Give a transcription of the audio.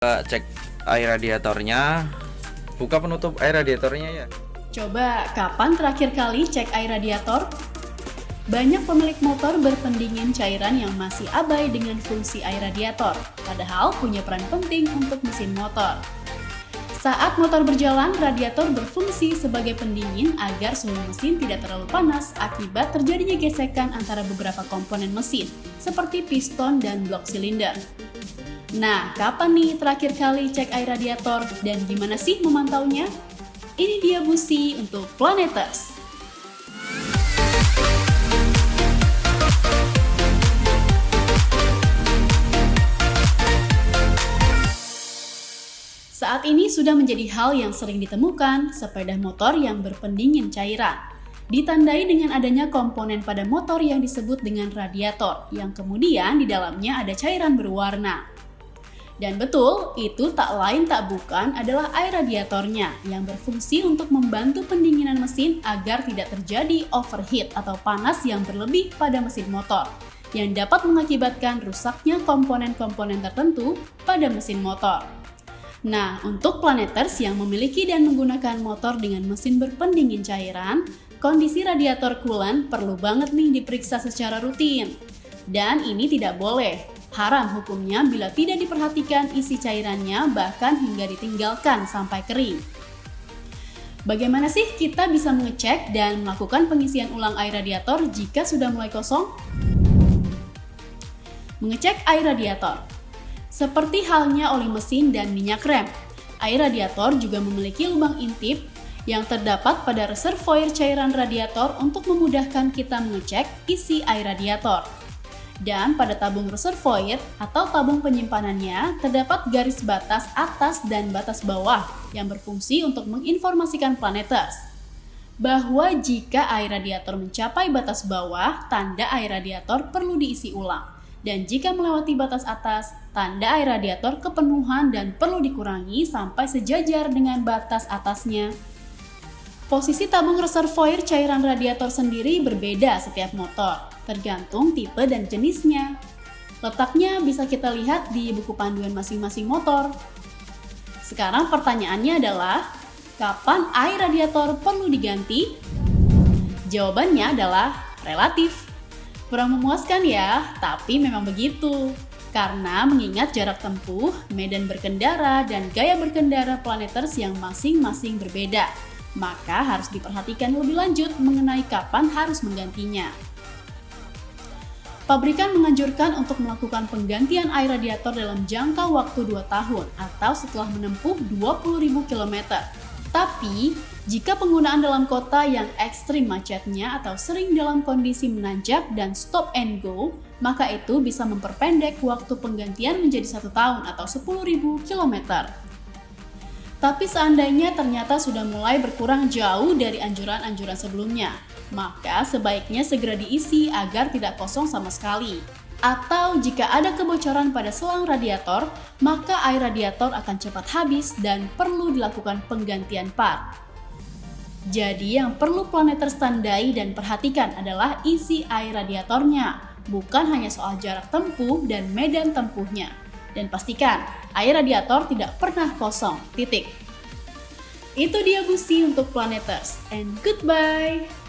Cek air radiatornya. Buka penutup air radiatornya ya. Coba, kapan terakhir kali cek air radiator? Banyak pemilik motor berpendingin cairan yang masih abai dengan fungsi air radiator, padahal punya peran penting untuk mesin motor. Saat motor berjalan, radiator berfungsi sebagai pendingin agar suhu mesin tidak terlalu panas akibat terjadinya gesekan antara beberapa komponen mesin, seperti piston dan blok silinder. Nah, kapan nih terakhir kali cek air radiator dan gimana sih memantaunya? Ini dia busi untuk Planeters. Saat ini sudah menjadi hal yang sering ditemukan sepeda motor yang berpendingin cairan. Ditandai dengan adanya komponen pada motor yang disebut dengan radiator, yang kemudian di dalamnya ada cairan berwarna. Dan betul, itu tak lain tak bukan adalah air radiatornya yang berfungsi untuk membantu pendinginan mesin agar tidak terjadi overheat atau panas yang berlebih pada mesin motor, yang dapat mengakibatkan rusaknya komponen-komponen tertentu pada mesin motor. Nah, untuk Planeters yang memiliki dan menggunakan motor dengan mesin berpendingin cairan, kondisi radiator coolant perlu banget nih diperiksa secara rutin. Dan ini tidak boleh. Haram hukumnya bila tidak diperhatikan isi cairannya bahkan hingga ditinggalkan sampai kering. Bagaimana sih kita bisa mengecek dan melakukan pengisian ulang air radiator jika sudah mulai kosong? Mengecek air radiator. Seperti halnya oli mesin dan minyak rem, air radiator juga memiliki lubang intip yang terdapat pada reservoir cairan radiator untuk memudahkan kita mengecek isi air radiator. Dan pada tabung reservoir atau tabung penyimpanannya terdapat garis batas atas dan batas bawah yang berfungsi untuk menginformasikan Planeters bahwa jika air radiator mencapai batas bawah, tanda air radiator perlu diisi ulang. Dan jika melewati batas atas, tanda air radiator kepenuhan dan perlu dikurangi sampai sejajar dengan batas atasnya. Posisi tabung reservoir cairan radiator sendiri berbeda setiap motor, tergantung tipe dan jenisnya. Letaknya bisa kita lihat di buku panduan masing-masing motor. Sekarang pertanyaannya adalah, kapan air radiator perlu diganti? Jawabannya adalah relatif. Kurang memuaskan ya, tapi memang begitu. Karena mengingat jarak tempuh, medan berkendara, dan gaya berkendara Planeters yang masing-masing berbeda, maka harus diperhatikan lebih lanjut mengenai kapan harus menggantinya. Pabrikan menganjurkan untuk melakukan penggantian air radiator dalam jangka waktu 2 tahun atau setelah menempuh 20.000 km. Tapi, jika penggunaan dalam kota yang ekstrim macetnya atau sering dalam kondisi menanjak dan stop and go, maka itu bisa memperpendek waktu penggantian menjadi 1 tahun atau 10.000 km. Tapi seandainya ternyata sudah mulai berkurang jauh dari anjuran-anjuran sebelumnya, maka sebaiknya segera diisi agar tidak kosong sama sekali. Atau jika ada kebocoran pada selang radiator, maka air radiator akan cepat habis dan perlu dilakukan penggantian part. Jadi yang perlu Planeters tandai dan perhatikan adalah isi air radiatornya, bukan hanya soal jarak tempuh dan medan tempuhnya. Dan pastikan, air radiator tidak pernah kosong, titik. Itu dia busi untuk Planeters, and goodbye!